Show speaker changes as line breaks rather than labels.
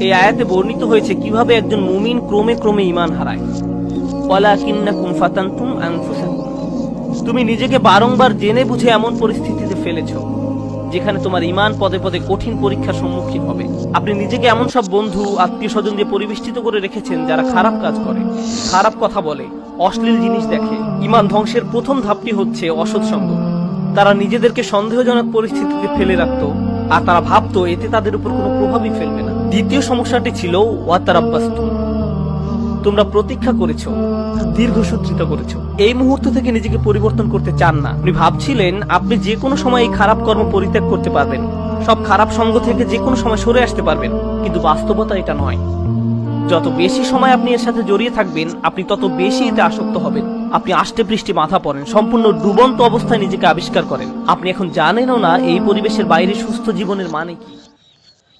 এই আয়াতে বর্ণিত হয়েছে কিভাবে একজন মুমিন ক্রমে ক্রমে ঈমান হারায়। ওয়ালাকিন্নাকুম ফাতানতুম আনফুসাকুম, তুমি নিজেকে বারংবার জেনে বুঝে এমন পরিস্থিতিতে ফেলেছো যেখানে তোমার ঈমান পদে পদে কঠিন পরীক্ষার সম্মুখীন হবে। আপনি নিজেকে এমন সব বন্ধু আত্মীয় স্বজন দিয়ে পরিবেষ্টিত করে রেখেছেন যারা খারাপ কাজ করে, খারাপ কথা বলে, অশ্লীল জিনিস দেখে। ঈমান ধ্বংসের প্রথম ধাপটি হচ্ছে অসৎ সঙ্গ। তারা নিজেদেরকে সন্দেহজনক পরিস্থিতিতে ফেলে রাখতো আর তারা ভাবতো এতে তাদের উপর কোনো প্রভাবই ফেলবে না। দ্বিতীয় সমস্যাটি ছিল ওয়াতারাব্বাসতুম, তোমরা প্রতীক্ষা করেছো, দীর্ঘসূত্রিত করেছো। এই মুহূর্ত থেকে নিজেকে পরিবর্তন করতে চান না। আপনি ভাবছিলেন আপনি যে কোনো সময় এই খারাপ কর্ম পরিত্যাগ করতে পারবেন, সব খারাপ সঙ্গ থেকে যে কোনো সময় সরে আসতে পারবেন, কিন্তু বাস্তবতা এটা নয়। যত বেশি সময় আপনি এর সাথে জড়িয়ে থাকবেন, আপনি তত বেশি এতে আসক্ত হবেন। আপনি আষ্টে পৃষ্ঠে মাথা পড়েন, সম্পূর্ণ ডুবন্ত অবস্থায় নিজেকে আবিষ্কার করেন। আপনি এখন জানেনও না এই পরিবেশের বাইরে সুস্থ জীবনের মানে কি।